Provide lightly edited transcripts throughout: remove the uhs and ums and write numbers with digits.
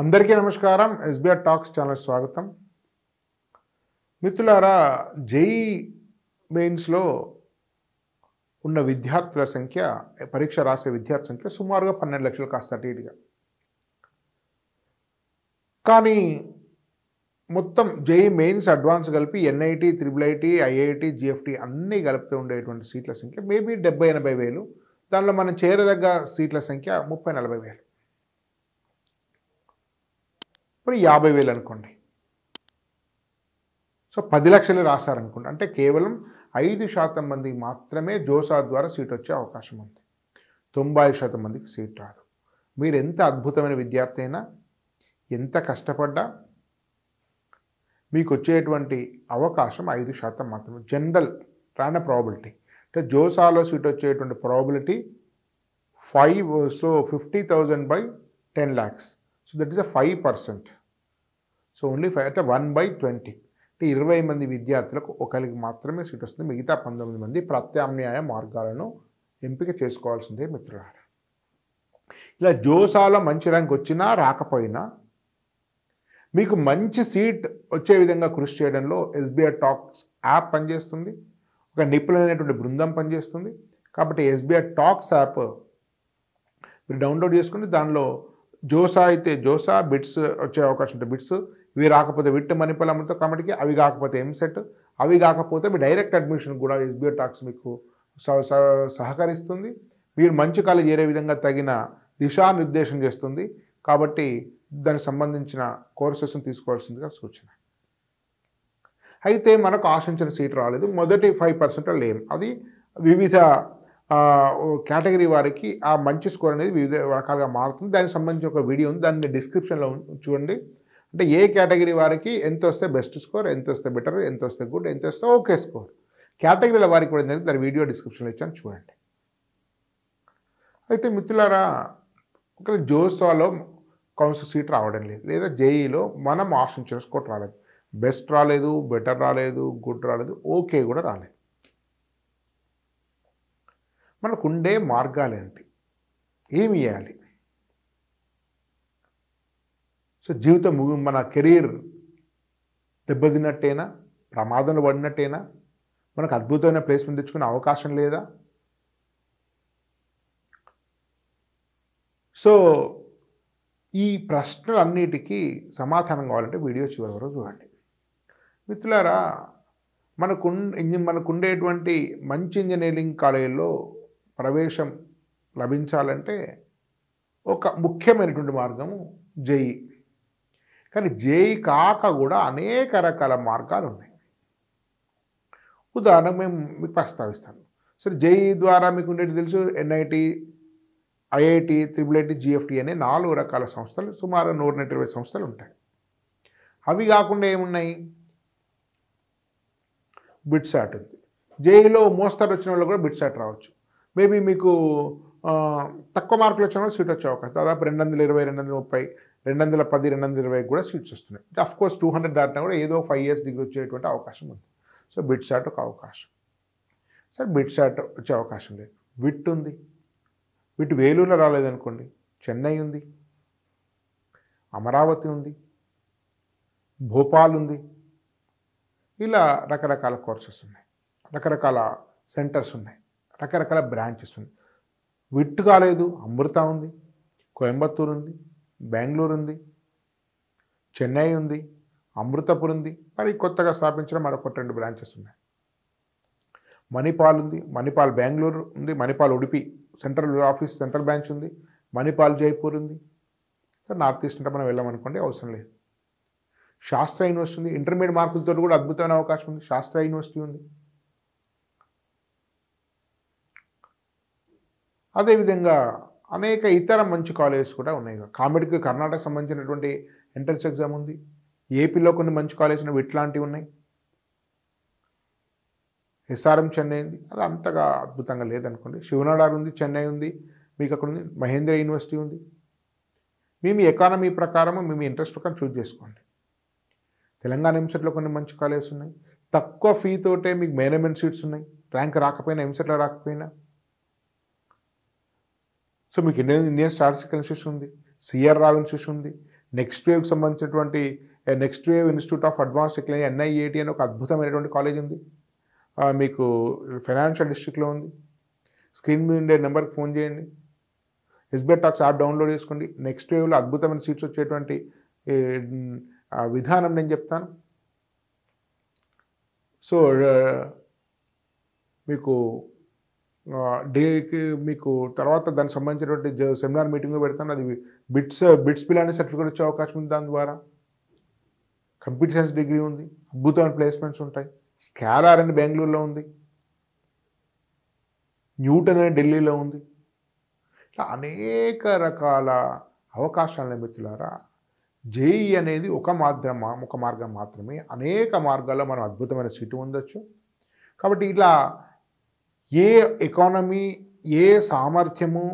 అందరికీ నమస్కారం. SBR talks channel స్వాగతం. మిత్రులారా, జేఈ మెయిన్స్లో ఉన్న విద్యార్థుల సంఖ్య, పరీక్ష రాసే విద్యార్థుల సంఖ్య సుమారుగా 12 లక్షలు కాస్త అటు ఇటుగా. కానీ మొత్తం జేఈ మెయిన్స్ అడ్వాన్స్ కలిపి ఎన్ఐటి, ట్రిపుల్ ఐఐటి, జిఎఫ్టి అన్నీ కలిపితే ఉండేటువంటి సీట్ల సంఖ్య మేబీ 70-80 వేలు. దానిలో మనం చేరదగ్గ సీట్ల సంఖ్య 30-40 వేలు. ఇప్పుడు 50 వేలు అనుకోండి. సో 10 లక్షలు రాశారనుకోండి. అంటే కేవలం 5% మందికి మాత్రమే జోసా ద్వారా సీట్ వచ్చే అవకాశం ఉంది. 90% మందికి సీట్ రాదు. మీరు ఎంత అద్భుతమైన విద్యార్థి అయినా, ఎంత కష్టపడ్డా మీకు వచ్చేటువంటి అవకాశం 5% మాత్రమే. జనరల్ రాన ప్రాబిలిటీ అంటే జోసాలో సీట్ వచ్చేటువంటి probability 50,000 by 10 lakhs. So that is 5%. So only 5 అంటే 1/20. అంటే 20 మంది విద్యార్థులకు ఒకరికి మాత్రమే సీట్ వస్తుంది. మిగతా 19 మంది ప్రత్యామ్నాయ మార్గాలను ఎంపిక చేసుకోవాల్సిందే మిత్రులారా. ఇలా జోసాలో మంచి ర్యాంక్ వచ్చినా రాకపోయినా మీకు మంచి సీట్ వచ్చే విధంగా కృషి చేయడంలో ఎస్బీఆర్ టాక్స్ యాప్ పనిచేస్తుంది. ఒక నిపుణులైనటువంటి బృందం పనిచేస్తుంది. కాబట్టి ఎస్బీఆర్ టాక్స్ యాప్ మీరు డౌన్లోడ్ చేసుకుని దానిలో జోసా అయితే జోసా, బిట్స్ వచ్చే అవకాశం ఉంటుంది. బిట్స్ ఇవి రాకపోతే విట్, మణిపాల్, అమృత కామెడీకి, అవి కాకపోతే ఎంసెట్, అవి కాకపోతే మీ డైరెక్ట్ అడ్మిషన్ కూడా ఎస్బీఆర్ టాక్స్ మీకు సహకరిస్తుంది. మీరు మంచి కాలేజ్ చేరే విధంగా తగిన దిశానిర్దేశం చేస్తుంది. కాబట్టి దానికి సంబంధించిన కోర్సెస్ని తీసుకోవాల్సిందిగా సూచన. అయితే మనకు ఆశించిన సీట్ రాలేదు. మొదటి 5% లేం. అది వివిధ కేటగిరీ వారికి ఆ మంచి స్కోర్ అనేది వివిధ రకాలుగా మారుతుంది. దానికి సంబంధించిన ఒక వీడియో ఉంది, దాన్ని డిస్క్రిప్షన్లో చూడండి. అంటే ఏ కేటగిరీ వారికి ఎంత వస్తే బెస్ట్ స్కోర్, ఎంత వస్తే బెటర్, ఎంత వస్తే గుడ్, ఎంత వస్తే ఓకే స్కోర్, కేటగిరీల వారికి కూడా ఏంటంటే దాని వీడియో డిస్క్రిప్షన్లో ఇచ్చాను, చూడండి. అయితే మిత్రులారా, ఒక జోసాలో కౌన్సిల్ సీట్ రావడం లేదు, లేదా జేఈలో మనం ఆశించిన స్కోర్ రాలేదు. బెస్ట్ రాలేదు, బెటర్ రాలేదు, గుడ్ రాలేదు, ఓకే కూడా రాలేదు. మనకు ఉండే మార్గాలేంటి, ఏమి చేయాలి? సో జీవితం మన కెరీర్ దెబ్బతిన్నట్టేనా, ప్రమాదంలో పడినట్టేనా, మనకు అద్భుతమైన ప్లేస్మెంట్ తెచ్చుకునే అవకాశం లేదా? సో ఈ ప్రశ్నలన్నిటికీ సమాధానం కావాలంటే వీడియో చివరి వరకు చూడండి. మిత్రులారా, మనకుండేటువంటి మంచి ఇంజనీరింగ్ కాలేజీల్లో ప్రవేశం లభించాలంటే ఒక ముఖ్యమైనటువంటి మార్గము జేఈ. కానీ జేఈ కాక కూడా అనేక రకాల మార్గాలు ఉన్నాయి. ఉదాహరణకు మేము మీకు ప్రస్తావిస్తాను. సరే, జేఈ ద్వారా మీకు ఉండేది తెలుసు, ఎన్ఐటి, ఐఐటి, ట్రిపుల్ జిఎఫ్టి అనే 4 రకాల సంస్థలు, సుమారు 120 సంస్థలు ఉంటాయి. అవి కాకుండా ఏమున్నాయి? బిట్సాట్ ఉంది. జేఈలో మోస్తరు వచ్చిన వాళ్ళు కూడా బిట్సాట్ రావచ్చు. మేబీ మీకు తక్కువ మార్కులు వచ్చిన వాళ్ళు సీట్ వచ్చే అవకాశం. దాదాపు 220, 230, 210, 220 కూడా సీట్స్ వస్తున్నాయి. అఫ్కోర్స్ 200 దాటినా కూడా ఏదో 5 years డిగ్రీ వచ్చేటువంటి అవకాశం ఉంది. సో బిట్సాట్ ఒక అవకాశం. సరే, బిట్సాట్ వచ్చే అవకాశం లేదు. విట్ ఉంది. విట్ వేలూరులో రాలేదనుకోండి, చెన్నై ఉంది, అమరావతి ఉంది, భోపాల్ ఉంది. ఇలా రకరకాల కోర్సెస్ ఉన్నాయి, రకరకాల సెంటర్స్ ఉన్నాయి, రకరకాల బ్రాంచెస్ ఉన్నాయి. విట్ కాలేదు, అమృత ఉంది, కోయంబత్తూరు ఉంది, బెంగళూరు ఉంది, చెన్నై ఉంది, అమృతపూర్ ఉంది. మరి కొత్తగా స్థాపించిన మరొక 2 బ్రాంచెస్ ఉన్నాయి. మణిపాల్ ఉంది, మణిపాల్ బెంగళూరు ఉంది, Manipal Udupi central office, central branch ఉంది, మణిపాల్ జైపూర్ ఉంది. సో నార్త్ ఈస్ట్ అంటే మనం వెళ్ళామనుకోండి, అవసరం లేదు. శాస్త్ర యూనివర్సిటీ ఉంది, ఇంటర్మీడియట్ మార్కులతో కూడా అద్భుతమైన అవకాశం ఉంది. శాస్త్ర యూనివర్సిటీ ఉంది. అదేవిధంగా అనేక ఇతర మంచి కాలేజెస్ కూడా ఉన్నాయి. కామెడీకి కర్ణాటక సంబంధించినటువంటి ఎంట్రన్స్ ఎగ్జామ్ ఉంది. ఏపీలో కొన్ని మంచి కాలేజీలు ఇట్లాంటివి ఉన్నాయి. ఎస్ఆర్ఎం చెన్నై ఉంది, అది అంతగా అద్భుతంగా లేదనుకోండి. శివనాడార్ ఉంది, చెన్నై ఉంది, మీకు అక్కడ ఉంది. మహేంద్ర యూనివర్సిటీ ఉంది. మీ ఎకానమీ ప్రకారం, మీ ఇంట్రెస్ట్ ప్రకారం చూజ్ చేసుకోండి. తెలంగాణ ఎంసెట్లో కొన్ని మంచి కాలేజెస్ ఉన్నాయి. తక్కువ ఫీతోటే మీకు మేనేజ్మెంట్ సీట్స్ ఉన్నాయి. ర్యాంక్ రాకపోయినా, ఎంసెట్లో రాకపోయినా. సో మీకు ఇండియన్ స్టాటిస్టికల్ ఇన్స్టిట్యూషన్ ఉంది, సిఆర్ రావ్ ఇన్స్టిట్యూషన్ ఉంది, నెక్స్ట్ వేవ్కి సంబంధించినటువంటి next wave institute of advance technology NIAT అని ఒక అద్భుతమైనటువంటి కాలేజ్ ఉంది, మీకు ఫైనాన్షియల్ డిస్ట్రిక్ట్లో ఉంది. స్క్రీన్ మీద ఉండే నెంబర్కి ఫోన్ చేయండి, SBI టాక్స్ యాప్ డౌన్లోడ్ చేసుకోండి. నెక్స్ట్ వేవ్లో అద్భుతమైన సీట్స్ వచ్చేటువంటి విధానం నేను చెప్తాను. సో మీకు డేకి మీకు తర్వాత దానికి సంబంధించినటువంటి సెమినార్ మీటింగ్ పెడతాను. అది బిట్స్ పిల్ అనే సర్టిఫికేట్ వచ్చే అవకాశం ఉంది. దాని ద్వారా కంప్యూటర్ సైన్స్ డిగ్రీ ఉంది, అద్భుతమైన ప్లేస్మెంట్స్ ఉంటాయి. స్కాలర్ అని బెంగళూరులో ఉంది, న్యూటన్ అని ఢిల్లీలో ఉంది. ఇట్లా అనేక రకాల అవకాశాలను మిత్రులారా, JEE అనేది ఒక మార్గం మాత్రమే. అనేక మార్గాల్లో మనం అద్భుతమైన సీటు పొందొచ్చు. కాబట్టి ఇలా ఏ ఎకానమీ, ఏ సామర్థ్యము,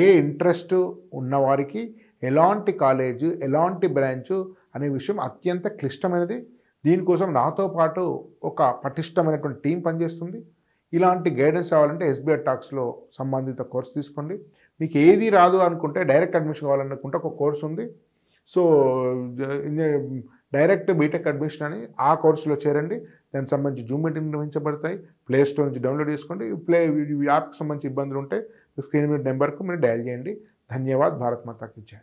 ఏ ఇంట్రెస్ట్ ఉన్నవారికి ఎలాంటి కాలేజు, ఎలాంటి బ్రాంచు అనే విషయం అత్యంత క్లిష్టమైనది. దీనికోసం నాతో పాటు ఒక పటిష్టమైనటువంటి టీం పనిచేస్తుంది. ఇలాంటి గైడెన్స్ కావాలంటే SBI టాక్స్లో సంబంధిత కోర్సు తీసుకోండి. మీకు ఏది రాదు అనుకుంటే డైరెక్ట్ అడ్మిషన్ కావాలనుకుంటే ఒక కోర్సు ఉంది. సో డైరెక్ట్ బీటెక్ అడ్మిషన్ అని ఆ కోర్సులో చేరండి. దానికి సంబంధించి జూమ్ మీటింగ్ నిర్వహించబడతాయి. ప్లే స్టోర్ నుంచి డౌన్లోడ్ చేసుకోండి. యాప్కి సంబంధించి ఇబ్బందులు ఉంటే స్క్రీన్ మీద నెంబర్కు మీరు డయల్ చేయండి. ధన్యవాద్. భారత్ మాతా కీ జై.